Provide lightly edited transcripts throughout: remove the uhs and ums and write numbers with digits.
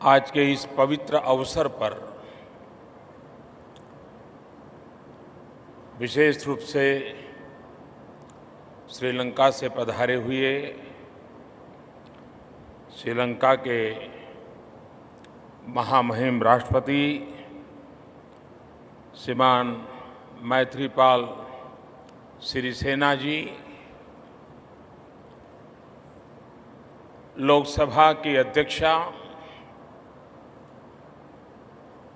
आज के इस पवित्र अवसर पर विशेष रूप से श्रीलंका से पधारे हुए श्रीलंका के महामहिम राष्ट्रपति श्रीमान मैत्रीपाल सिरिसेना जी, लोकसभा की अध्यक्षा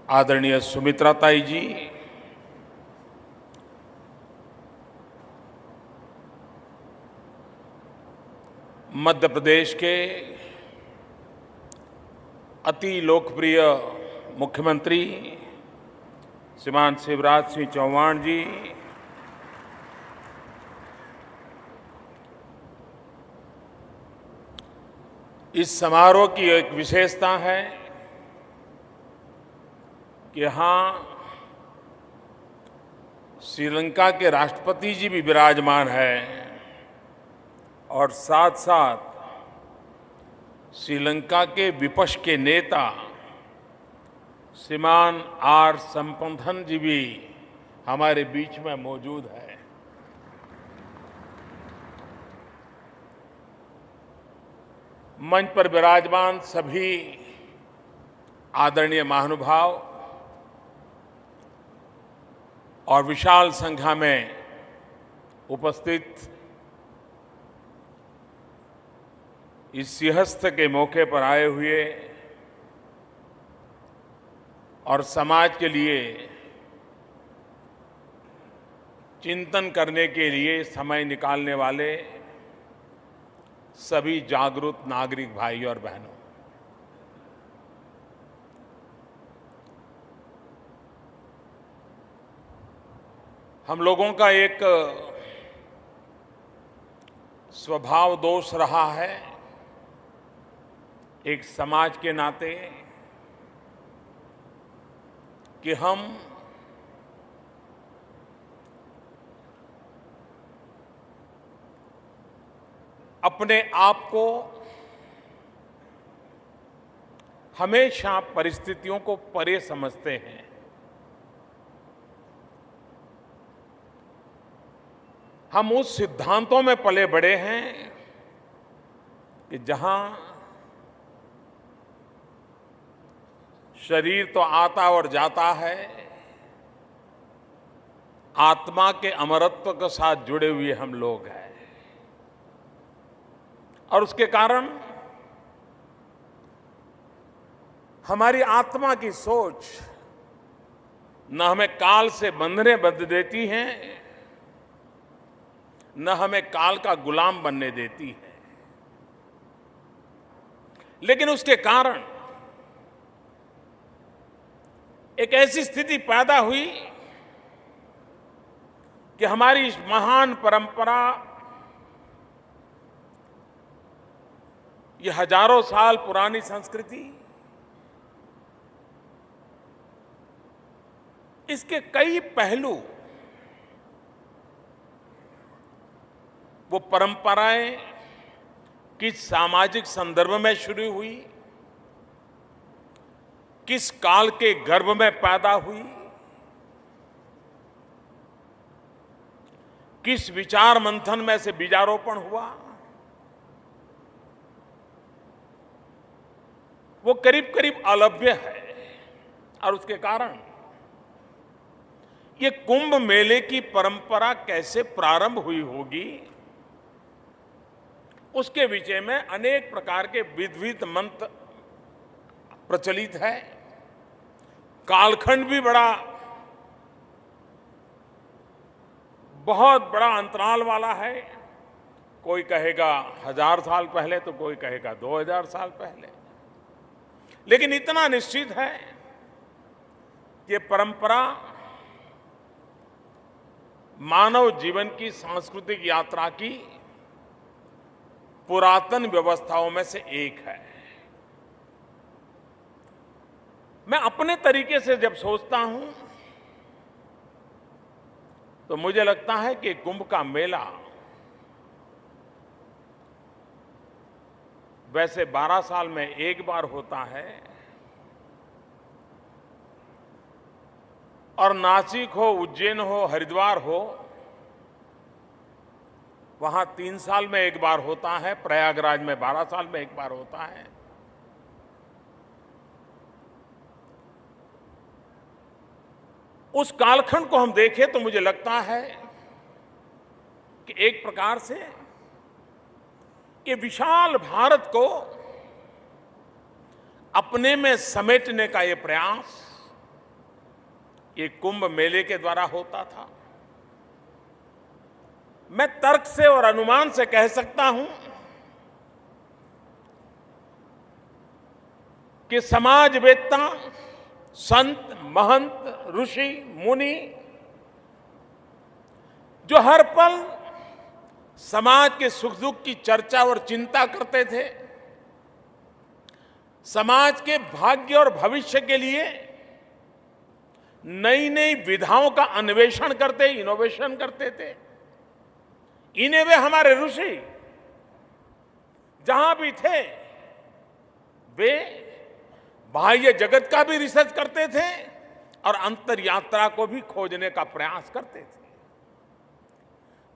आदरणीय सुमित्रा ताई जी, मध्य प्रदेश के अति लोकप्रिय मुख्यमंत्री श्रीमान शिवराज सिंह चौहान जी, इस समारोह की एक विशेषता है कि यहाँ श्रीलंका के राष्ट्रपति जी भी विराजमान हैं और साथ साथ श्रीलंका के विपक्ष के नेता श्रीमान आर संपथन जी भी हमारे बीच में मौजूद है। मंच पर विराजमान सभी आदरणीय महानुभाव और विशाल संख्या में उपस्थित इस सिंहस्थ के मौके पर आए हुए और समाज के लिए चिंतन करने के लिए समय निकालने वाले सभी जागरूक नागरिक भाई और बहनों, हम लोगों का एक स्वभाव दोष रहा है एक समाज के नाते कि हम अपने आप को हमेशा परिस्थितियों को परे समझते हैं। हम उस सिद्धांतों में पले बड़े हैं कि जहां शरीर तो आता और जाता है, आत्मा के अमरत्व के साथ जुड़े हुए हम लोग हैं और उसके कारण हमारी आत्मा की सोच न हमें काल से बंधने बंध देती है, न हमें काल का गुलाम बनने देती है। लेकिन उसके कारण एक ऐसी स्थिति पैदा हुई कि हमारी इस महान परंपरा, ये हजारों साल पुरानी संस्कृति, इसके कई पहलू, वो परंपराएं किस सामाजिक संदर्भ में शुरू हुई, किस काल के गर्भ में पैदा हुई, किस विचार मंथन में से बीजारोपण हुआ, वो करीब करीब अलभ्य है। और उसके कारण ये कुंभ मेले की परंपरा कैसे प्रारंभ हुई होगी, उसके विषय में अनेक प्रकार के विविध मंत्र प्रचलित है। कालखंड भी बहुत बड़ा अंतराल वाला है। कोई कहेगा 1000 साल पहले तो कोई कहेगा 2000 साल पहले, लेकिन इतना निश्चित है कि परंपरा मानव जीवन की सांस्कृतिक यात्रा की पुरातन व्यवस्थाओं में से एक है। मैं अपने तरीके से जब सोचता हूं तो मुझे लगता है कि कुंभ का मेला वैसे 12 साल में एक बार होता है, और नासिक हो, उज्जैन हो, हरिद्वार हो, वहां 3 साल में एक बार होता है, प्रयागराज में 12 साल में एक बार होता है। उस कालखंड को हम देखें तो मुझे लगता है कि एक प्रकार से ये विशाल भारत को अपने में समेटने का ये प्रयास ये कुंभ मेले के द्वारा होता था। मैं तर्क से और अनुमान से कह सकता हूं कि समाजवेत्ता, संत, महंत, ऋषि, मुनि जो हर पल समाज के सुख दुख की चर्चा और चिंता करते थे, समाज के भाग्य और भविष्य के लिए नई नई विधाओं का अन्वेषण करते, इनोवेशन करते थे, इन्हें वे हमारे ऋषि जहां भी थे वे बाह्य जगत का भी रिसर्च करते थे और अंतर यात्रा को भी खोजने का प्रयास करते थे।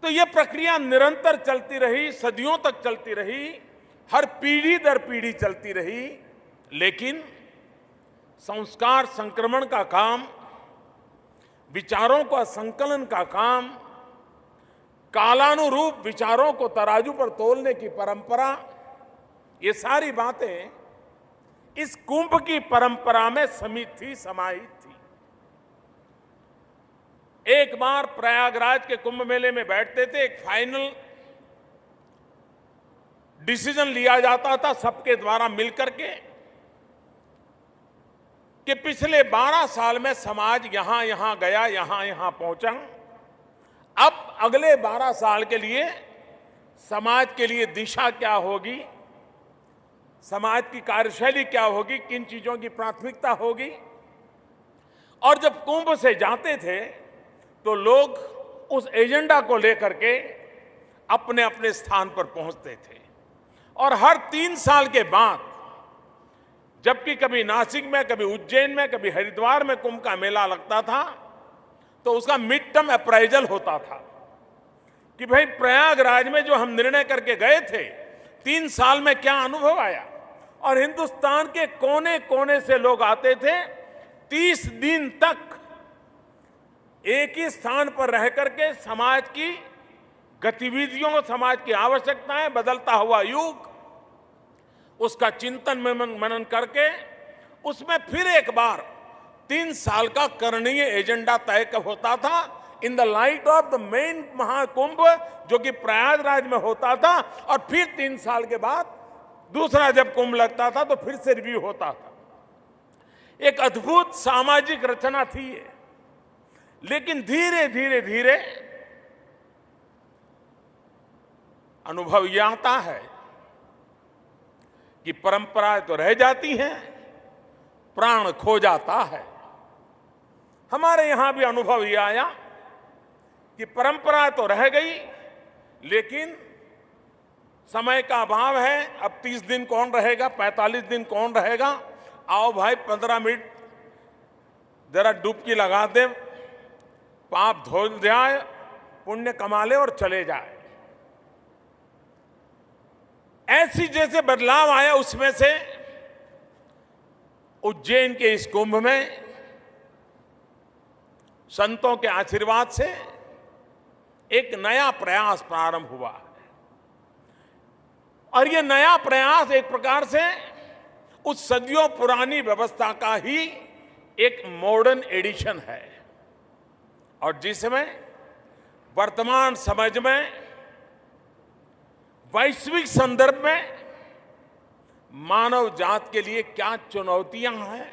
तो यह प्रक्रिया निरंतर चलती रही, सदियों तक चलती रही, हर पीढ़ी दर पीढ़ी चलती रही। लेकिन संस्कार संक्रमण का काम, विचारों का संकलन का काम, कालानुरूप विचारों को तराजू पर तोलने की परंपरा, ये सारी बातें इस कुंभ की परंपरा में समित थी, समाहित थी। एक बार प्रयागराज के कुंभ मेले में बैठते थे, एक फाइनल डिसीजन लिया जाता था सबके द्वारा मिलकर के कि पिछले 12 साल में समाज यहां यहां गया, यहां यहां पहुंचा। अब अगले 12 साल के लिए समाज के लिए दिशा क्या होगी, समाज की कार्यशैली क्या होगी, किन चीजों की प्राथमिकता होगी। और जब कुंभ से जाते थे तो लोग उस एजेंडा को लेकर के अपने अपने स्थान पर पहुंचते थे। और हर 3 साल के बाद, जबकि कभी नासिक में, कभी उज्जैन में, कभी हरिद्वार में कुंभ का मेला लगता था, तो उसका मिड टर्म अप्राइजल होता था कि भाई प्रयागराज में जो हम निर्णय करके गए थे, 3 साल में क्या अनुभव आया। और हिंदुस्तान के कोने कोने से लोग आते थे, 30 दिन तक एक ही स्थान पर रह करके समाज की गतिविधियों, समाज की आवश्यकताएं, बदलता हुआ युग, उसका चिंतन मनन करके उसमें फिर एक बार 3 साल का करणीय एजेंडा तय होता था in the light of the main Mahakumbh जो कि प्रयागराज में होता था। और फिर 3 साल के बाद दूसरा जब कुंभ लगता था तो फिर से रिव्यू होता था। एक अद्भुत सामाजिक रचना थी ये। लेकिन धीरे धीरे धीरे अनुभव यह आता है कि परंपराएं तो रह जाती हैं, प्राण खो जाता है। हमारे यहां भी अनुभव यह आया कि परंपरा तो रह गई, लेकिन समय का अभाव है। अब 30 दिन कौन रहेगा, 45 दिन कौन रहेगा। आओ भाई 15 मिनट जरा डुबकी लगा दे, पाप धो जाए, पुण्य कमा ले और चले जाए। ऐसी जैसे बदलाव आया, उसमें से उज्जैन के इस कुंभ में संतों के आशीर्वाद से एक नया प्रयास प्रारंभ हुआ है। और ये नया प्रयास एक प्रकार से उस सदियों पुरानी व्यवस्था का ही एक मॉडर्न एडिशन है, और जिसमें वर्तमान समझ में, वैश्विक संदर्भ में मानव जात के लिए क्या चुनौतियां हैं,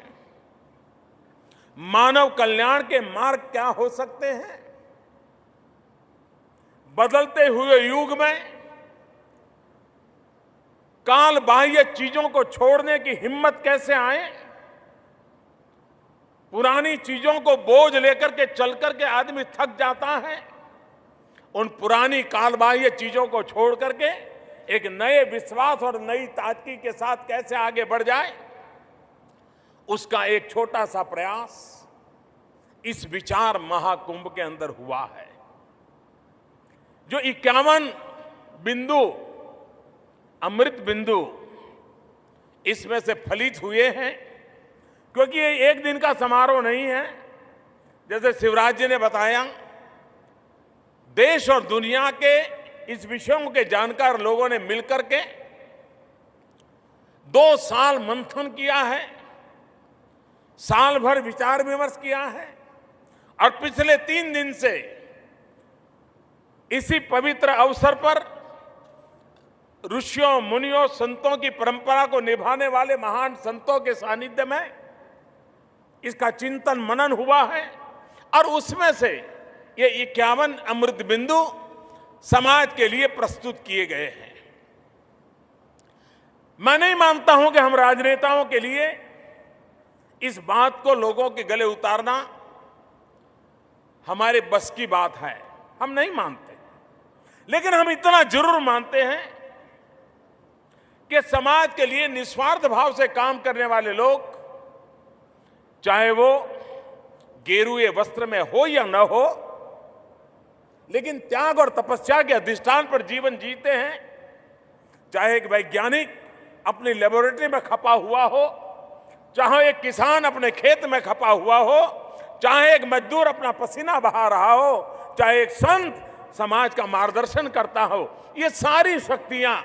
मानव कल्याण के मार्ग क्या हो सकते हैं, बदलते हुए युग में काल बाह्य चीजों को छोड़ने की हिम्मत कैसे आए, पुरानी चीजों को बोझ लेकर के चल करके आदमी थक जाता है, उन पुरानी काल बाह्य चीजों को छोड़ करके एक नए विश्वास और नई ताजगी के साथ कैसे आगे बढ़ जाए, उसका एक छोटा सा प्रयास, इस विचार महाकुंभ के अंदर हुआ है। जो 51 बिंदु, अमृत बिंदु इसमें से फलित हुए हैं, क्योंकि ये एक दिन का समारोह नहीं है। जैसे शिवराज जी ने बताया, देश और दुनिया के इस विषयों के जानकार लोगों ने मिलकर के 2 साल मंथन किया है, साल भर विचार विमर्श किया है, और पिछले 3 दिन से इसी पवित्र अवसर पर ऋषियों, मुनियों, संतों की परंपरा को निभाने वाले महान संतों के सानिध्य में इसका चिंतन मनन हुआ है, और उसमें से ये 51 अमृत बिंदु समाज के लिए प्रस्तुत किए गए हैं। मैं नहीं मानता हूं कि हम राजनेताओं के लिए इस बात को लोगों के गले उतारना हमारे बस की बात है, हम नहीं मानते। लेकिन हम इतना जरूर मानते हैं कि समाज के लिए निस्वार्थ भाव से काम करने वाले लोग, चाहे वो गेरुए वस्त्र में हो या न हो, लेकिन त्याग और तपस्या के अधिष्ठान पर जीवन जीते हैं। चाहे एक वैज्ञानिक अपनी लेबोरेटरी में खपा हुआ हो, चाहे एक किसान अपने खेत में खपा हुआ हो, चाहे एक मजदूर अपना पसीना बहा रहा हो, चाहे एक संत समाज का मार्गदर्शन करता हो, ये सारी शक्तियां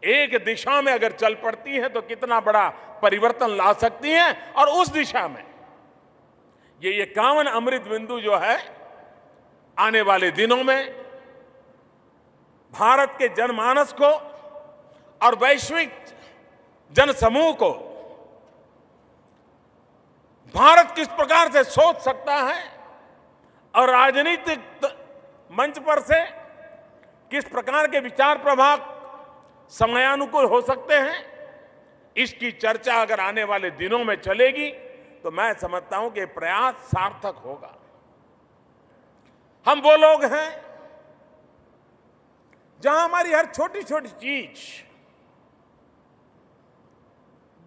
एक दिशा में अगर चल पड़ती हैं तो कितना बड़ा परिवर्तन ला सकती हैं। और उस दिशा में ये 51 अमृत बिंदु जो है, आने वाले दिनों में भारत के जनमानस को और वैश्विक जनसमूह को भारत किस प्रकार से सोच सकता है और राजनीतिक मंच पर से किस प्रकार के विचार प्रभाव समयानुकूल हो सकते हैं, इसकी चर्चा अगर आने वाले दिनों में चलेगी तो मैं समझता हूं कि प्रयास सार्थक होगा। हम वो लोग हैं जहां हमारी हर छोटी छोटी चीज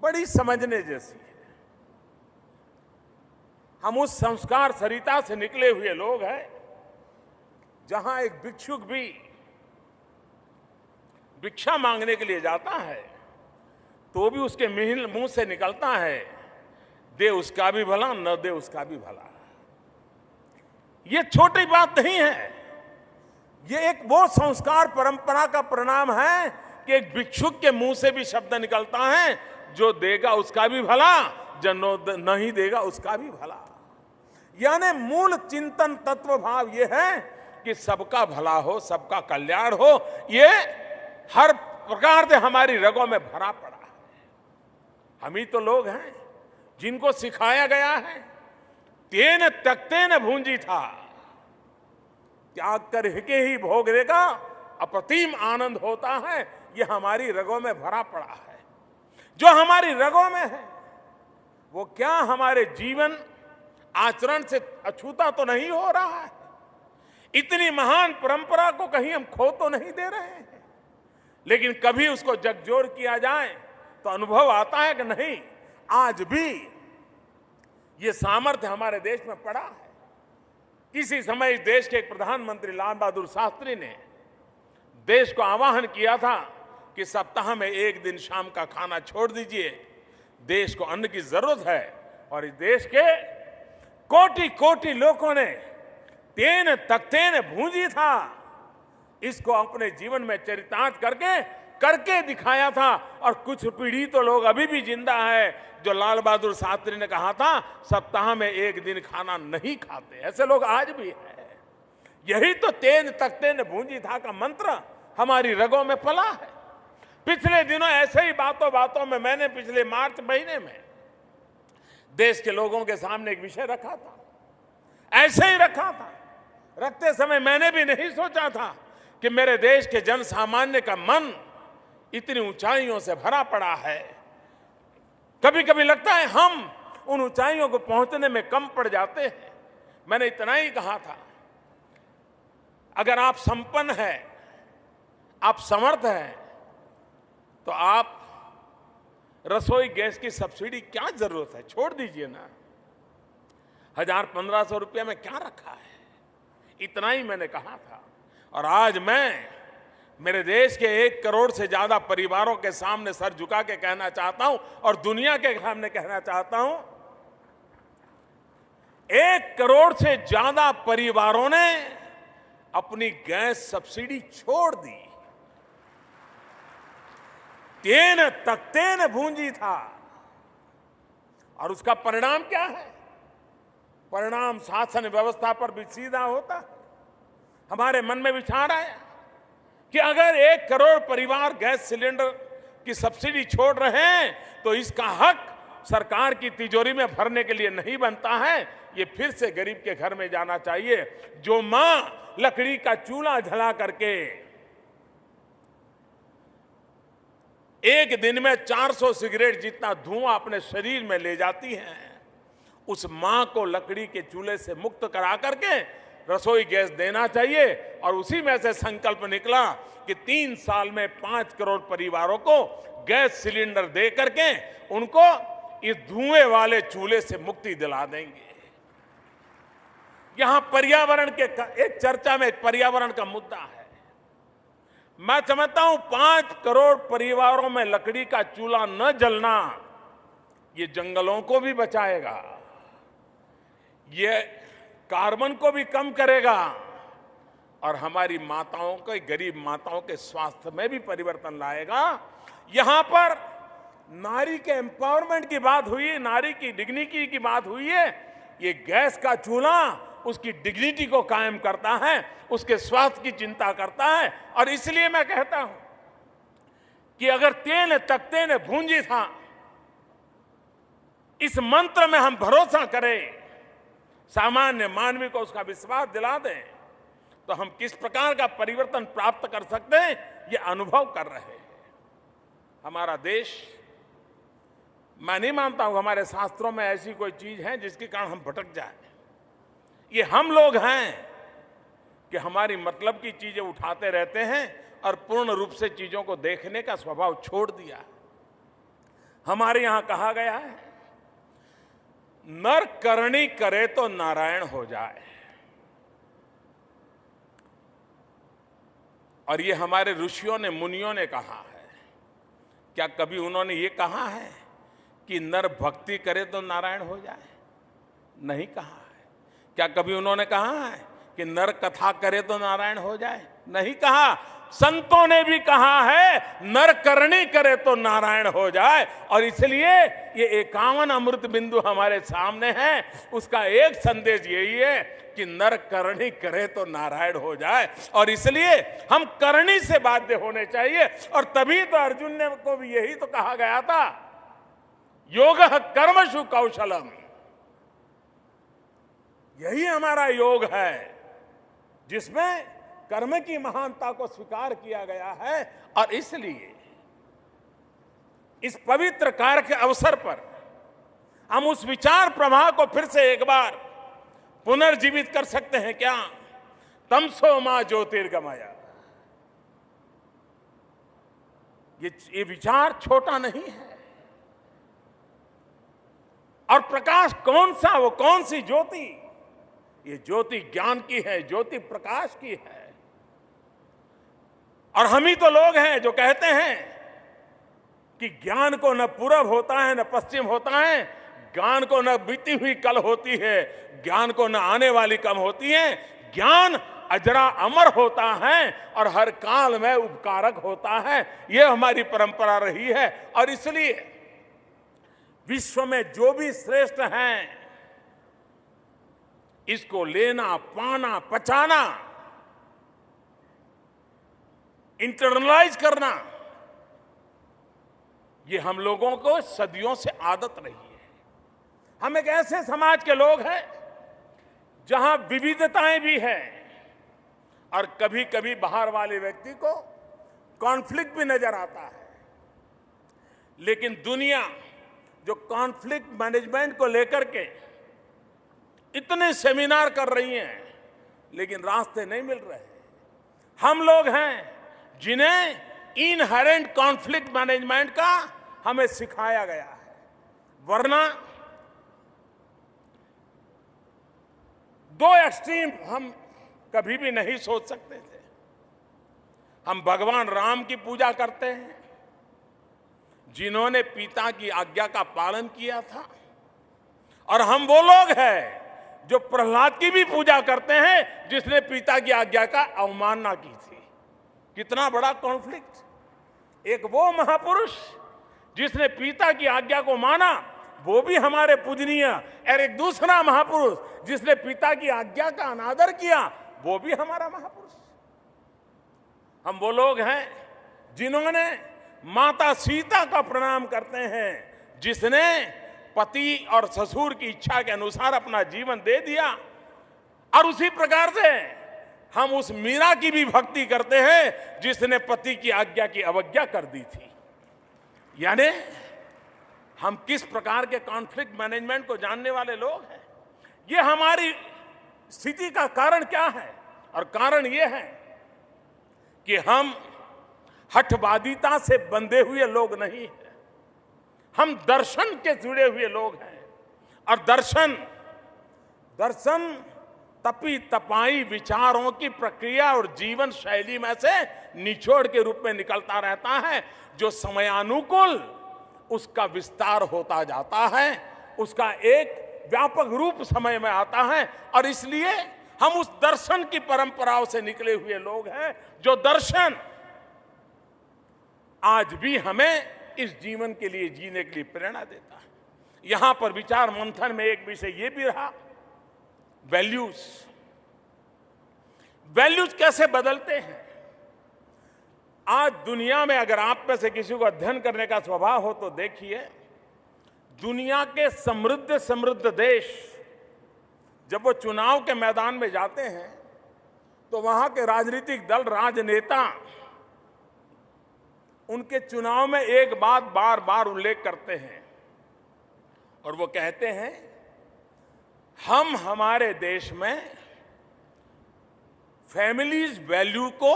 बड़ी समझने जैसी है। हम उस संस्कार सरिता से निकले हुए लोग हैं जहां एक भिक्षुक भी भिक्षा मांगने के लिए जाता है तो भी उसके मुंह से निकलता है, दे उसका भी भला, न दे उसका भी भला। ये छोटी बात नहीं है, ये एक वो संस्कार परंपरा का परिणाम है कि एक भिक्षुक के मुंह से भी शब्द निकलता है, जो देगा उसका भी भला, जो नहीं देगा उसका भी भला। यानी मूल चिंतन तत्व भाव ये है कि सबका भला हो, सबका कल्याण हो, ये हर प्रकार से हमारी रगों में भरा पड़ा है। हम ही तो लोग हैं जिनको सिखाया गया है, तेन तकते न भूंजी था, त्याग कर के ही भोग देगा, अप्रतिम आनंद होता है। ये हमारी रगों में भरा पड़ा है। जो हमारी रगों में है वो क्या हमारे जीवन आचरण से अछूता तो नहीं हो रहा है? इतनी महान परंपरा को कहीं हम खो तो नहीं दे रहे हैं? लेकिन कभी उसको जगजोर किया जाए तो अनुभव आता है कि नहीं, आज भी ये सामर्थ्य हमारे देश में पड़ा है। किसी समय इस देश के एक प्रधानमंत्री लाल बहादुर शास्त्री ने देश को आह्वान किया था कि सप्ताह में 1 दिन शाम का खाना छोड़ दीजिए, देश को अन्न की जरूरत है। और इस देश के कोटि कोटि लोगों ने तेन तख्तेन भूंजी था, इसको अपने जीवन में चरितार्थ करके दिखाया था। और कुछ पीढ़ी तो लोग अभी भी जिंदा है जो लाल बहादुर शास्त्री ने कहा था सप्ताह में 1 दिन खाना नहीं खाते, ऐसे लोग आज भी हैं। यही तो तेन तख्तेन भूंजी था का मंत्र हमारी रगों में पला है। पिछले दिनों ऐसे ही बातों में मैंने पिछले मार्च महीने में देश के लोगों के सामने एक विषय रखा था, ऐसे ही रखा था। रखते समय मैंने भी नहीं सोचा था कि मेरे देश के जन सामान्य का मन इतनी ऊंचाइयों से भरा पड़ा है। कभी कभी लगता है हम उन ऊंचाइयों को पहुंचने में कम पड़ जाते हैं। मैंने इतना ही कहा था, अगर आप संपन्न हैं, आप समर्थ हैं, तो आप रसोई गैस की सब्सिडी क्या जरूरत है, छोड़ दीजिए ना। 1,000-1,500 रुपया में क्या रखा है? इतना ही मैंने कहा था। और आज मैं मेरे देश के 1 करोड़ से ज्यादा परिवारों के सामने सर झुका के कहना चाहता हूं और दुनिया के सामने कहना चाहता हूं, 1 करोड़ से ज्यादा परिवारों ने अपनी गैस सब्सिडी छोड़ दी। तेन तख्ते ने भूंजी था। और उसका परिणाम क्या है? परिणाम शासन व्यवस्था पर भी सीधा होता है। हमारे मन में विचार आया कि अगर 1 करोड़ परिवार गैस सिलेंडर की सब्सिडी छोड़ रहे हैं तो इसका हक सरकार की तिजोरी में भरने के लिए नहीं बनता है। ये फिर से गरीब के घर में जाना चाहिए। जो मां लकड़ी का चूल्हा जला करके एक दिन में 400 सिगरेट जितना धुआं अपने शरीर में ले जाती है, उस मां को लकड़ी के चूल्हे से मुक्त करा करके रसोई गैस देना चाहिए। और उसी में से संकल्प निकला कि 3 साल में 5 करोड़ परिवारों को गैस सिलेंडर दे करके उनको इस धुएं वाले चूल्हे से मुक्ति दिला देंगे। यहां पर्यावरण के एक चर्चा में एक पर्यावरण का मुद्दा है। मैं समझता हूं 5 करोड़ परिवारों में लकड़ी का चूल्हा न जलना ये जंगलों को भी बचाएगा, ये कार्बन को भी कम करेगा और हमारी माताओं के, गरीब माताओं के स्वास्थ्य में भी परिवर्तन लाएगा। यहां पर नारी के एम्पावरमेंट की बात हुई, नारी की डिग्निटी की बात हुई है। ये गैस का चूल्हा उसकी डिग्निटी को कायम करता है, उसके स्वास्थ्य की चिंता करता है। और इसलिए मैं कहता हूं कि अगर तेन तख्ते ने भूंजी था, इस मंत्र में हम भरोसा करें, सामान्य मानवी को उसका विश्वास दिला दें, तो हम किस प्रकार का परिवर्तन प्राप्त कर सकते हैं ये अनुभव कर रहे हैं। हमारा देश, मैं नहीं मानता हूं हमारे शास्त्रों में ऐसी कोई चीज है जिसके कारण हम भटक जाएं। ये हम लोग हैं कि हमारी मतलब की चीजें उठाते रहते हैं और पूर्ण रूप से चीजों को देखने का स्वभाव छोड़ दिया। हमारे यहां कहा गया है, नर करनी करे तो नारायण हो जाए। और ये हमारे ऋषियों ने, मुनियों ने कहा है। क्या कभी उन्होंने ये कहा है कि नर भक्ति करे तो नारायण हो जाए? नहीं कहा है। क्या कभी उन्होंने कहा है कि नर कथा करे तो नारायण हो जाए? नहीं कहा। संतों ने भी कहा है नर करनी करे तो नारायण हो जाए। और इसलिए ये 51 अमृत बिंदु हमारे सामने हैं। उसका एक संदेश यही है कि नर करनी करे तो नारायण हो जाए। और इसलिए हम करनी से बाध्य होने चाहिए। और तभी तो अर्जुन ने को भी यही तो कहा गया था, योगः कर्मसु कौशलम। यही हमारा योग है जिसमें कर्म की महानता को स्वीकार किया गया है। और इसलिए इस पवित्र कार्य के अवसर पर हम उस विचार प्रवाह को फिर से एक बार पुनर्जीवित कर सकते हैं क्या? तमसो मां ज्योतिर्गमय। ये विचार छोटा नहीं है। और प्रकाश कौन सा, वो कौन सी ज्योति? ये ज्योति ज्ञान की है, ज्योति प्रकाश की है। और हम ही तो लोग हैं जो कहते हैं कि ज्ञान को न पूरब होता है न पश्चिम होता है, ज्ञान को न बीती हुई कल होती है, ज्ञान को न आने वाली कम होती है। ज्ञान अजरा अमर होता है और हर काल में उपकारक होता है। यह हमारी परंपरा रही है। और इसलिए विश्व में जो भी श्रेष्ठ हैं, इसको लेना, पाना, पचाना, इंटरनलाइज करना, ये हम लोगों को सदियों से आदत रही है। हम एक ऐसे समाज के लोग हैं जहां विविधताएं भी हैं और कभी कभी बाहर वाले व्यक्ति को कॉन्फ्लिक्ट भी नजर आता है। लेकिन दुनिया जो कॉन्फ्लिक्ट मैनेजमेंट को लेकर के इतने सेमिनार कर रही हैं, लेकिन रास्ते नहीं मिल रहे। हम लोग हैं जिन्हें इनहेरेंट कॉन्फ्लिक्ट मैनेजमेंट का हमें सिखाया गया है। वरना दो एक्सट्रीम हम कभी भी नहीं सोच सकते थे। हम भगवान राम की पूजा करते हैं, जिन्होंने पिता की आज्ञा का पालन किया था, और हम वो लोग हैं जो प्रहलाद की भी पूजा करते हैं, जिसने पिता की आज्ञा का अवमानना की थी। कितना बड़ा कॉन्फ्लिक्ट। एक वो महापुरुष जिसने पिता की आज्ञा को माना, वो भी हमारे पूजनीय, और एक दूसरा महापुरुष जिसने पिता की आज्ञा का अनादर किया, वो भी हमारा महापुरुष। हम वो लोग हैं जिन्होंने माता सीता का प्रणाम करते हैं, जिसने पति और ससुर की इच्छा के अनुसार अपना जीवन दे दिया। और उसी प्रकार से हम उस मीरा की भी भक्ति करते हैं, जिसने पति की आज्ञा की अवज्ञा कर दी थी। यानी हम किस प्रकार के कॉन्फ्लिक्ट मैनेजमेंट को जानने वाले लोग हैं। ये हमारी स्थिति का कारण क्या है? और कारण ये है कि हम हठवादिता से बंधे हुए लोग नहीं हैं, हम दर्शन के जुड़े हुए लोग हैं। और दर्शन तपी तपाई विचारों की प्रक्रिया और जीवन शैली में से निचोड़ के रूप में निकलता रहता है, जो समयानुकूल उसका विस्तार होता जाता है, उसका एक व्यापक रूप समय में आता है। और इसलिए हम उस दर्शन की परंपराओं से निकले हुए लोग हैं, जो दर्शन आज भी हमें इस जीवन के लिए जीने के लिए प्रेरणा देता है। यहां पर विचार मंथन में एक विषय यह भी रहा, वैल्यूज कैसे बदलते हैं। आज दुनिया में अगर आप में से किसी को अध्ययन करने का स्वभाव हो तो देखिए, दुनिया के समृद्ध देश जब वो चुनाव के मैदान में जाते हैं, तो वहां के राजनीतिक दल, राजनेता उनके चुनाव में एक बात बार बार उल्लेख करते हैं, और वो कहते हैं, हम हमारे देश में फैमिलीज वैल्यू को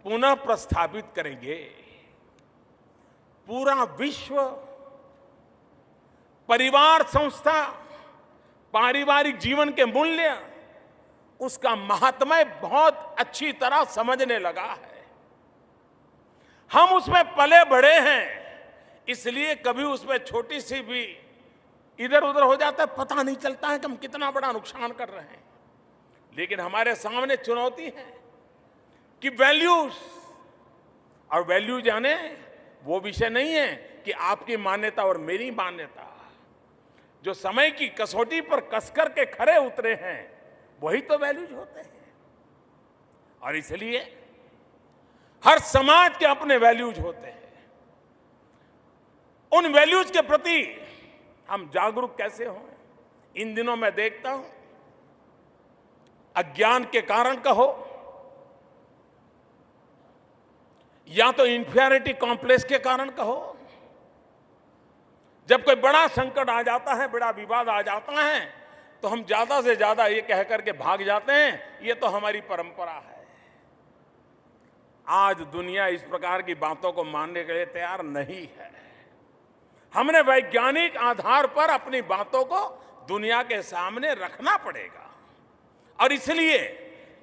पुनः प्रस्थापित करेंगे। पूरा विश्व परिवार संस्था, पारिवारिक जीवन के मूल्य, उसका महात्म्य बहुत अच्छी तरह समझने लगा है। हम उसमें पले बढ़े हैं, इसलिए कभी उसमें छोटी सी भी इधर उधर हो जाता है, पता नहीं चलता है कि हम कितना बड़ा नुकसान कर रहे हैं। लेकिन हमारे सामने चुनौती है कि वैल्यूज, और वैल्यूज यानी वो विषय नहीं है कि आपकी मान्यता और मेरी मान्यता, जो समय की कसौटी पर कसकर के खरे उतरे हैं, वही तो वैल्यूज होते हैं। और इसलिए हर समाज के अपने वैल्यूज होते हैं। उन वैल्यूज के प्रति हम जागरूक कैसे हों? इन दिनों मैं देखता हूं, अज्ञान के कारण कहो या तो इंफीरियरिटी कॉम्प्लेक्स के कारण कहो, जब कोई बड़ा संकट आ जाता है, बड़ा विवाद आ जाता है, तो हम ज्यादा से ज्यादा ये कह करके भाग जाते हैं, ये तो हमारी परंपरा है। आज दुनिया इस प्रकार की बातों को मानने के लिए तैयार नहीं है। हमने वैज्ञानिक आधार पर अपनी बातों को दुनिया के सामने रखना पड़ेगा। और इसलिए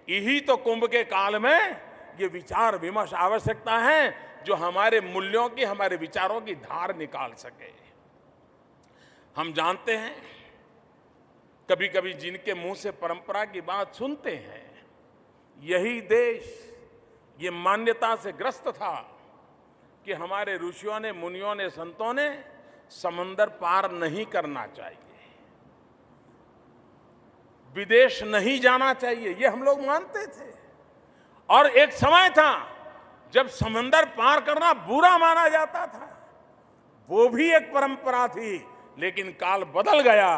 यही तो कुंभ के काल में ये विचार विमर्श आवश्यकता है, जो हमारे मूल्यों की, हमारे विचारों की धार निकाल सके। हम जानते हैं, कभी कभी जिनके मुंह से परंपरा की बात सुनते हैं, यही देश ये मान्यता से ग्रस्त था कि हमारे ऋषियों ने, मुनियों ने, संतों ने समंदर पार नहीं करना चाहिए, विदेश नहीं जाना चाहिए, ये हम लोग मानते थे। और एक समय था जब समंदर पार करना बुरा माना जाता था, वो भी एक परंपरा थी। लेकिन काल बदल गया।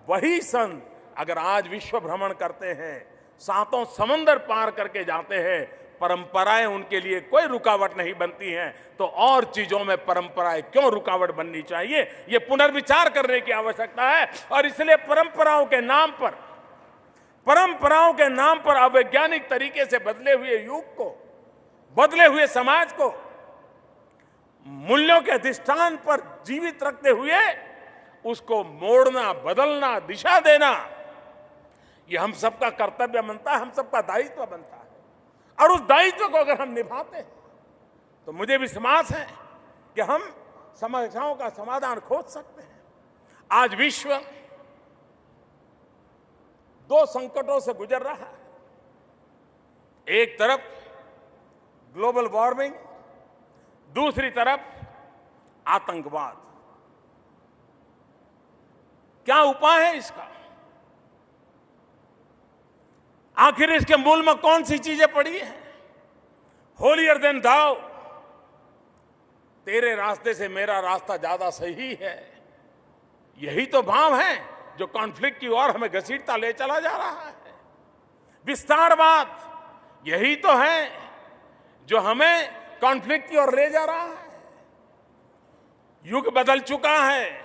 वही संत अगर आज विश्व भ्रमण करते हैं, सातों समंदर पार करके जाते हैं, परंपराएं उनके लिए कोई रुकावट नहीं बनती हैं, तो और चीजों में परंपराएं क्यों रुकावट बननी चाहिए? ये पुनर्विचार करने की आवश्यकता है। और इसलिए परंपराओं के नाम पर अवैज्ञानिक तरीके से बदले हुए युग को, बदले हुए समाज को मूल्यों के अधिष्ठान पर जीवित रखते हुए उसको मोड़ना, बदलना, दिशा देना, ये हम सबका कर्तव्य बनता है, हम सबका दायित्व बनता है। और उस दायित्व को अगर हम निभाते हैं तो मुझे विश्वास है कि हम समस्याओं का समाधान खोज सकते हैं। आज विश्व दो संकटों से गुजर रहा है। एक तरफ ग्लोबल वार्मिंग, दूसरी तरफ आतंकवाद। क्या उपाय है इसका? आखिर इसके मूल में कौन सी चीजें पड़ी हैं? होलियर देन दाओ, तेरे रास्ते से मेरा रास्ता ज्यादा सही है। यही तो भाव है जो कॉन्फ्लिक्ट की ओर हमें घसीटता ले चला जा रहा है। विस्तारवाद यही तो है जो हमें कॉन्फ्लिक्ट की ओर ले जा रहा है। युग बदल चुका है।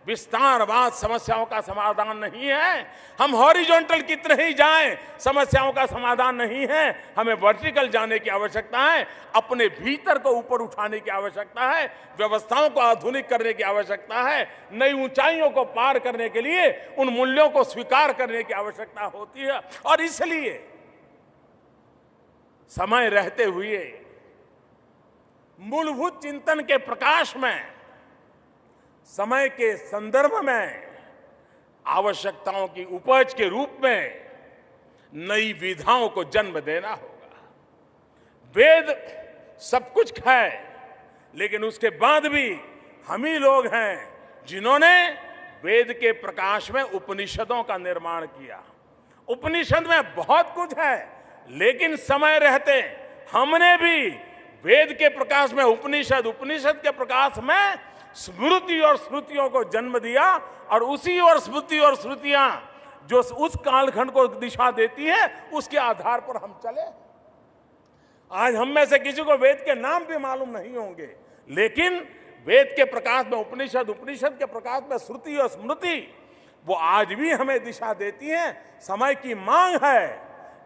विस्तारवाद समस्याओं का समाधान नहीं है। हम हॉरिजॉन्टल कितने ही जाएं, समस्याओं का समाधान नहीं है। हमें वर्टिकल जाने की आवश्यकता है। अपने भीतर को ऊपर उठाने की आवश्यकता है। व्यवस्थाओं को आधुनिक करने की आवश्यकता है। नई ऊंचाइयों को पार करने के लिए उन मूल्यों को स्वीकार करने की आवश्यकता होती है। और इसलिए समय रहते हुए मूलभूत चिंतन के प्रकाश में, समय के संदर्भ में आवश्यकताओं की उपज के रूप में नई विधाओं को जन्म देना होगा। वेद सब कुछ है, लेकिन उसके बाद भी हम ही लोग हैं जिन्होंने वेद के प्रकाश में उपनिषदों का निर्माण किया। उपनिषद में बहुत कुछ है, लेकिन समय रहते हमने भी वेद के प्रकाश में उपनिषद के प्रकाश में स्मृति और श्रुतियों को जन्म दिया। और उसी और स्मृति और श्रुतियां जो उस कालखंड को दिशा देती है, उसके आधार पर हम चले। आज हम में से किसी को वेद के नाम भी मालूम नहीं होंगे, लेकिन वेद के प्रकाश में उपनिषद के प्रकाश में श्रुति और स्मृति वो आज भी हमें दिशा देती है। समय की मांग है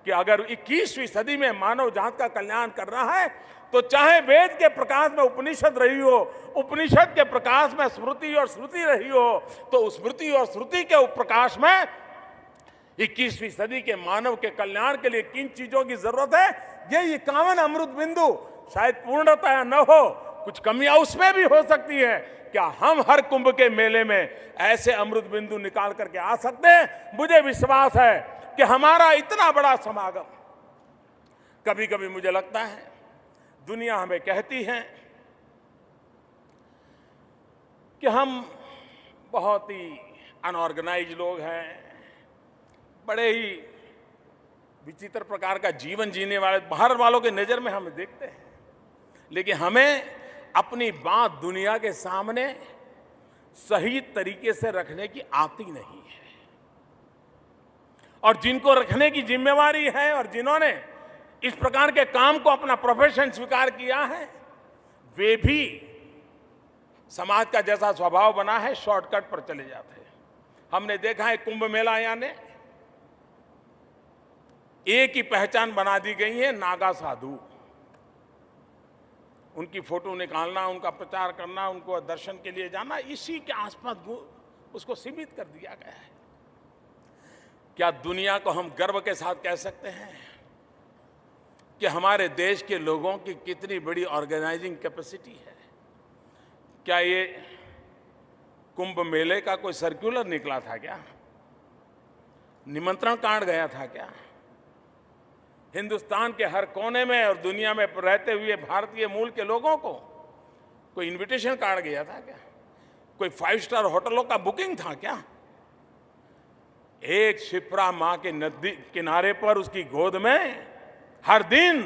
कि अगर 21वीं सदी में मानव जात का कल्याण करना है तो चाहे वेद के प्रकाश में उपनिषद रही हो, उपनिषद के प्रकाश में स्मृति और श्रुति रही हो, तो स्मृति और श्रुति के प्रकाश में 21वीं सदी के मानव के कल्याण के लिए किन चीजों की जरूरत है, ये 51 अमृत बिंदु शायद पूर्णतः न हो, कुछ कमियां उसमें भी हो सकती है। क्या हम हर कुंभ के मेले में ऐसे अमृत बिंदु निकाल करके आ सकते हैं? मुझे विश्वास है कि हमारा इतना बड़ा समागम, कभी कभी मुझे लगता है दुनिया हमें कहती है कि हम बहुत ही अनऑर्गेनाइज लोग हैं, बड़े ही विचित्र प्रकार का जीवन जीने वाले, बाहर वालों के नजर में हम देखते हैं, लेकिन हमें अपनी बात दुनिया के सामने सही तरीके से रखने की आती नहीं है। और जिनको रखने की जिम्मेवारी है और जिन्होंने इस प्रकार के काम को अपना प्रोफेशन स्वीकार किया है, वे भी समाज का जैसा स्वभाव बना है शॉर्टकट पर चले जाते हैं। हमने देखा है कुंभ मेला यानी एक ही पहचान बना दी गई है, नागा साधु। उनकी फोटो निकालना, उनका प्रचार करना, उनको दर्शन के लिए जाना, इसी के आसपास उसको सीमित कर दिया गया है। क्या दुनिया को हम गर्व के साथ कह सकते हैं कि हमारे देश के लोगों की कितनी बड़ी ऑर्गेनाइजिंग कैपेसिटी है? क्या ये कुंभ मेले का कोई सर्कुलर निकला था क्या? निमंत्रण कार्ड गया था क्या? हिंदुस्तान के हर कोने में और दुनिया में रहते हुए भारतीय मूल के लोगों को कोई इनविटेशन कार्ड गया था क्या? कोई 5 स्टार होटलों का बुकिंग था क्या? एक शिप्रा मां के नदी किनारे पर उसकी गोद में हर दिन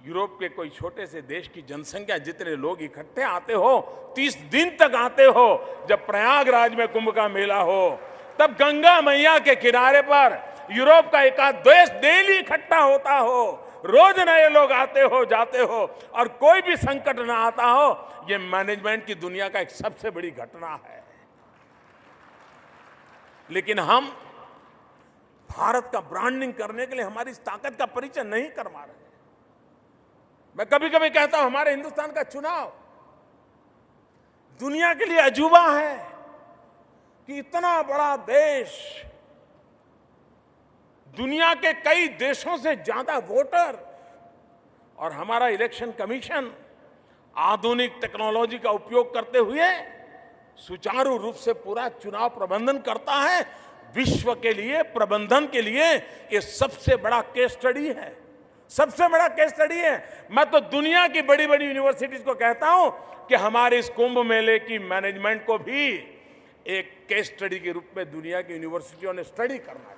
यूरोप के कोई छोटे से देश की जनसंख्या जितने लोग इकट्ठे आते हो, 30 दिन तक आते हो। जब प्रयागराज में कुंभ का मेला हो, तब गंगा मैया के किनारे पर यूरोप का एक आध देश डेली इकट्ठा होता हो, रोज नए लोग आते हो जाते हो, और कोई भी संकट ना आता हो। ये मैनेजमेंट की दुनिया का एक सबसे बड़ी घटना है। लेकिन हम भारत का ब्रांडिंग करने के लिए हमारी इस ताकत का परिचय नहीं करवा रहे। मैं कभी कभी कहता हूं हमारे हिंदुस्तान का चुनाव दुनिया के लिए अजूबा है कि इतना बड़ा देश दुनिया के कई देशों से ज्यादा वोटर और हमारा इलेक्शन कमीशन आधुनिक टेक्नोलॉजी का उपयोग करते हुए सुचारू रूप से पूरा चुनाव प्रबंधन करता है। विश्व के लिए, प्रबंधन के लिए ये सबसे बड़ा केस स्टडी है, सबसे बड़ा केस स्टडी है। मैं तो दुनिया की बड़ी बड़ी यूनिवर्सिटीज को कहता हूं कि हमारे इस कुंभ मेले की मैनेजमेंट को भी एक केस स्टडी के रूप में दुनिया की यूनिवर्सिटियों ने स्टडी करना चाहिए।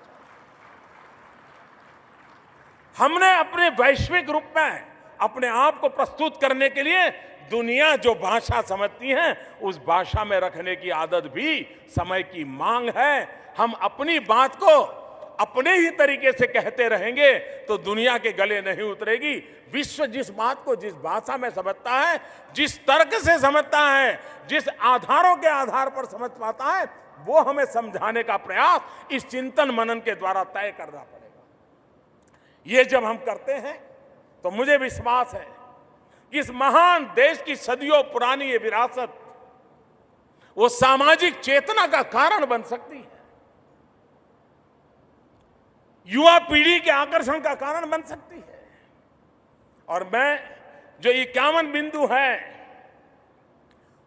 हमने अपने वैश्विक रूप में अपने आप को प्रस्तुत करने के लिए दुनिया जो भाषा समझती है उस भाषा में रखने की आदत भी समय की मांग है। हम अपनी बात को अपने ही तरीके से कहते रहेंगे तो दुनिया के गले नहीं उतरेगी। विश्व जिस बात को जिस भाषा में समझता है, जिस तर्क से समझता है, जिस आधारों के आधार पर समझ पाता है, वो हमें समझाने का प्रयास इस चिंतन मनन के द्वारा तय करना पड़ेगा। ये जब हम करते हैं तो मुझे विश्वास है कि इस महान देश की सदियों पुरानी ये विरासत वो सामाजिक चेतना का कारण बन सकती है, युवा पीढ़ी के आकर्षण का कारण बन सकती है। और मैं जो 51 बिंदु है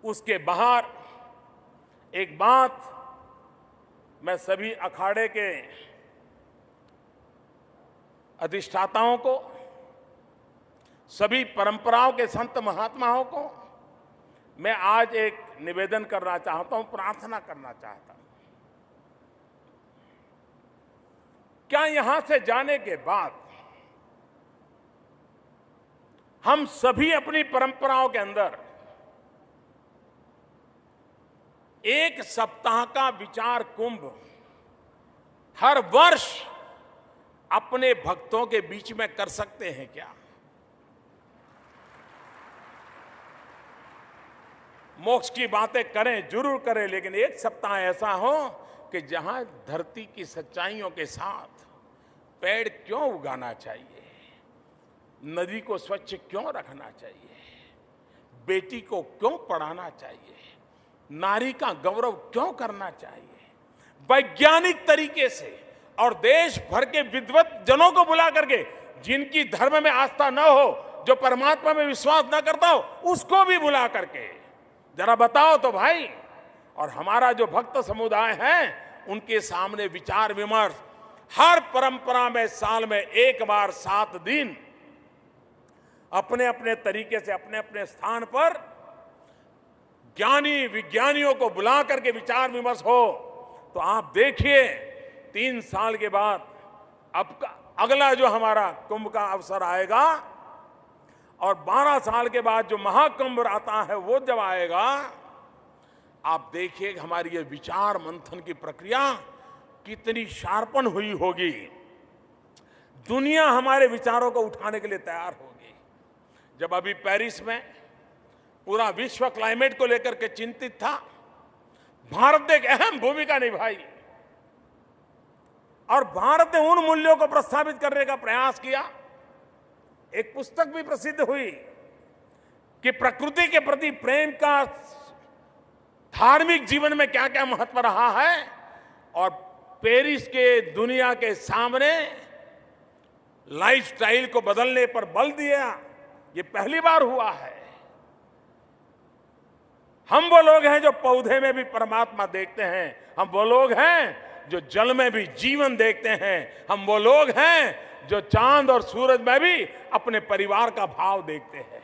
उसके बाहर एक बात मैं सभी अखाड़े के अधिष्ठाताओं को, सभी परंपराओं के संत महात्माओं को मैं आज एक निवेदन करना चाहता हूं, प्रार्थना करना चाहता हूं। क्या यहां से जाने के बाद हम सभी अपनी परंपराओं के अंदर एक सप्ताह का विचार कुंभ हर वर्ष अपने भक्तों के बीच में कर सकते हैं क्या? मोक्ष की बातें करें, जरूर करें, लेकिन एक सप्ताह ऐसा हो कि जहां धरती की सच्चाइयों के साथ पेड़ क्यों उगाना चाहिए, नदी को स्वच्छ क्यों रखना चाहिए, बेटी को क्यों पढ़ाना चाहिए, नारी का गौरव क्यों करना चाहिए, वैज्ञानिक तरीके से और देश भर के विद्वत जनों को बुला करके, जिनकी धर्म में आस्था न हो, जो परमात्मा में विश्वास न करता हो, उसको भी बुला करके जरा बताओ तो भाई। और हमारा जो भक्त समुदाय है उनके सामने विचार विमर्श, हर परंपरा में साल में एक बार 7 दिन अपने अपने तरीके से अपने अपने स्थान पर ज्ञानी विज्ञानियों को बुला करके विचार विमर्श हो, तो आप देखिए 3 साल के बाद अब अगला जो हमारा कुंभ का अवसर आएगा और 12 साल के बाद जो महाकुंभ आता है वो जब आएगा, आप देखिए हमारी ये विचार मंथन की प्रक्रिया कितनी शार्पन हुई होगी। दुनिया हमारे विचारों को उठाने के लिए तैयार होगी। जब अभी पेरिस में पूरा विश्व क्लाइमेट को लेकर के चिंतित था, भारत ने एक अहम भूमिका निभाई और भारत ने उन मूल्यों को प्रस्तावित करने का प्रयास किया। एक पुस्तक भी प्रसिद्ध हुई कि प्रकृति के प्रति प्रेम का धार्मिक जीवन में क्या क्या महत्व रहा है, और पेरिस के दुनिया के सामने लाइफस्टाइल को बदलने पर बल दिया। ये पहली बार हुआ है। हम वो लोग हैं जो पौधे में भी परमात्मा देखते हैं, हम वो लोग हैं जो जल में भी जीवन देखते हैं, हम वो लोग हैं जो चांद और सूरज में भी अपने परिवार का भाव देखते हैं।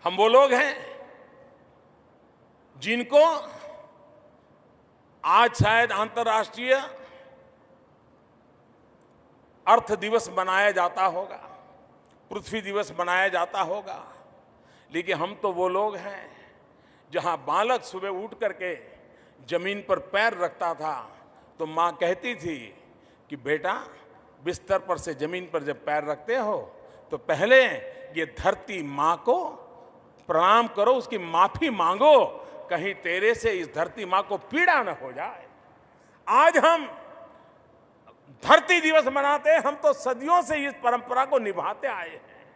हम वो लोग हैं जिनको आज शायद अंतर्राष्ट्रीय अर्थ दिवस मनाया जाता होगा, पृथ्वी दिवस मनाया जाता होगा, लेकिन हम तो वो लोग हैं जहां बालक सुबह उठ करके जमीन पर पैर रखता था तो मां कहती थी कि बेटा बिस्तर पर से जमीन पर जब पैर रखते हो तो पहले ये धरती मां को प्रणाम करो, उसकी माफी मांगो, कहीं तेरे से इस धरती मां को पीड़ा न हो जाए। आज हम धरती दिवस मनाते हैं, हम तो सदियों से इस परंपरा को निभाते आए हैं।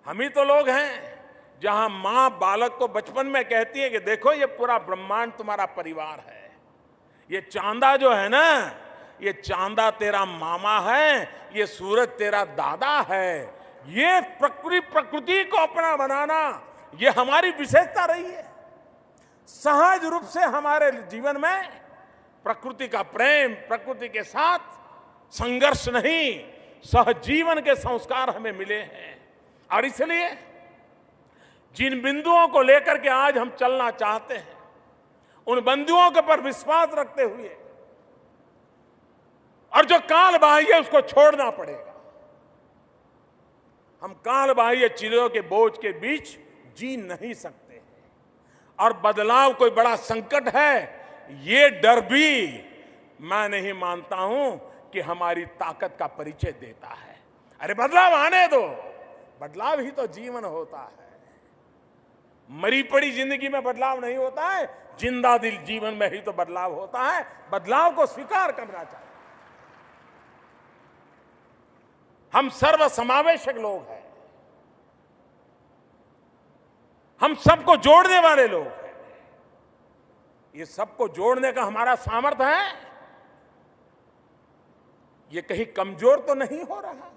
हम ही तो लोग हैं जहां मां बालक को बचपन में कहती है कि देखो ये पूरा ब्रह्मांड तुम्हारा परिवार है, ये चांदा जो है ना, ये चांदा तेरा मामा है, ये सूरज तेरा दादा है। ये प्रकृति को अपना बनाना, ये हमारी विशेषता रही है। सहज रूप से हमारे जीवन में प्रकृति का प्रेम, प्रकृति के साथ संघर्ष नहीं, सहजीवन के संस्कार हमें मिले हैं। और इसलिए जिन बिंदुओं को लेकर के आज हम चलना चाहते हैं, उन बिंदुओं के पर विश्वास रखते हुए, और जो काल बाह्य है उसको छोड़ना पड़ेगा। हम काल बाह्य चीजों के बोझ के बीच जी नहीं सकते हैं। और बदलाव कोई बड़ा संकट है, ये डर भी मैं नहीं मानता हूं कि हमारी ताकत का परिचय देता है। अरे बदलाव आने दो, बदलाव ही तो जीवन होता है। मरी पड़ी जिंदगी में बदलाव नहीं होता है, जिंदा दिल जीवन में ही तो बदलाव होता है। बदलाव को स्वीकार करना चाहिए। हम सर्वसमावेशक लोग हैं, हम सबको जोड़ने वाले लोग हैं। ये सबको जोड़ने का हमारा सामर्थ्य है, ये कहीं कमजोर तो नहीं हो रहा।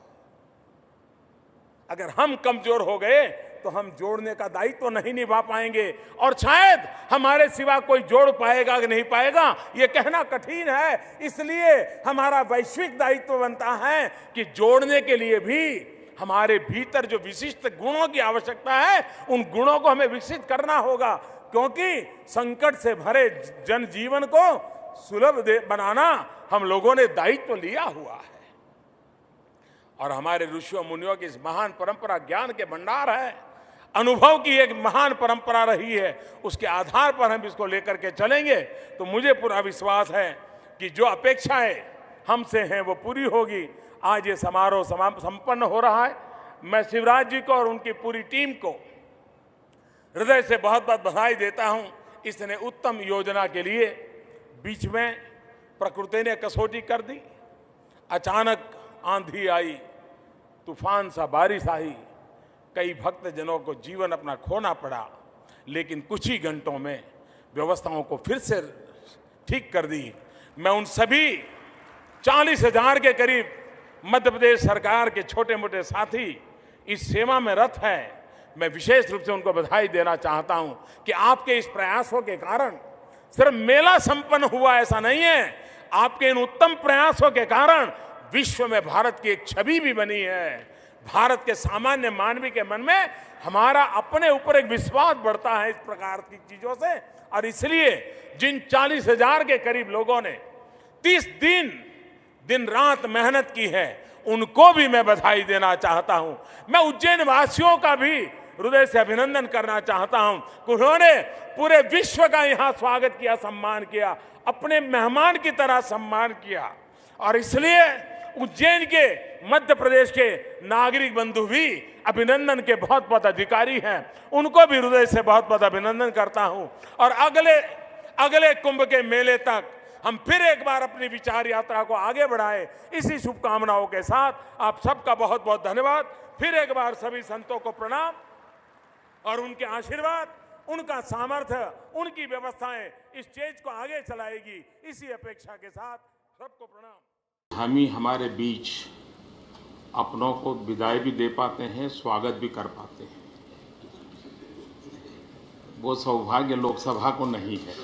अगर हम कमजोर हो गए तो हम जोड़ने का दायित्व तो नहीं निभा पाएंगे, और शायद हमारे सिवा कोई जोड़ पाएगा कि नहीं पाएगा ये कहना कठिन है। इसलिए हमारा वैश्विक दायित्व बनता है कि जोड़ने के लिए भी हमारे भीतर जो विशिष्ट गुणों की आवश्यकता है, उन गुणों को हमें विकसित करना होगा। क्योंकि संकट से भरे जनजीवन को सुलभ बनाना हम लोगों ने दायित्व लिया हुआ है। और हमारे ऋषियों मुनियों की इस महान परंपरा ज्ञान के भंडार है, अनुभव की एक महान परंपरा रही है। उसके आधार पर हम इसको लेकर के चलेंगे तो मुझे पूरा विश्वास है कि जो अपेक्षाएं हमसे हैं वो पूरी होगी। आज ये समारोह संपन्न हो रहा है। मैं शिवराज जी को और उनकी पूरी टीम को हृदय से बहुत बहुत बधाई देता हूं। इसने उत्तम योजना के लिए बीच में प्रकृति ने कसौटी कर दी। अचानक आंधी आई, तूफान सा बारिश आई, कई भक्तजनों को जीवन अपना खोना पड़ा, लेकिन कुछ ही घंटों में व्यवस्थाओं को फिर से ठीक कर दी। मैं उन सभी 40,000 के करीब मध्य प्रदेश सरकार के छोटे मोटे साथी इस सेवा में रत हैं, मैं विशेष रूप से उनको बधाई देना चाहता हूं कि आपके इस प्रयासों के कारण सिर्फ मेला संपन्न हुआ ऐसा नहीं है, आपके इन उत्तम प्रयासों के कारण विश्व में भारत की एक छवि भी बनी है। भारत के सामान्य मानवी के मन में हमारा अपने ऊपर एक विश्वास बढ़ता है इस प्रकार की चीजों से। और इसलिए जिन 40,000 के करीब लोगों ने 30 दिन रात मेहनत की है, उनको भी मैं बधाई देना चाहता हूं। मैं उज्जैन वासियों का भी हृदय से अभिनंदन करना चाहता हूं। उन्होंने पूरे विश्व का यहां स्वागत किया, सम्मान किया, अपने मेहमान की तरह सम्मान किया। और इसलिए उज्जैन के, मध्य प्रदेश के नागरिक बंधु भी अभिनंदन के बहुत बहुत अधिकारी हैं, उनको भी हृदय से बहुत बहुत अभिनंदन करता हूं। और अगले कुंभ के मेले तक हम फिर एक बार अपनी विचार यात्रा को आगे बढ़ाएं। इसी शुभकामनाओं के साथ आप सबका बहुत बहुत धन्यवाद। फिर एक बार सभी संतों को प्रणाम, और उनके आशीर्वाद, उनका सामर्थ्य, उनकी व्यवस्थाएं इस चेज को आगे चलाएगी। इसी अपेक्षा के साथ सबको प्रणाम। हम ही हमारे बीच अपनों को विदाई भी दे पाते हैं, स्वागत भी कर पाते हैं। वो सौभाग्य लोकसभा को नहीं है।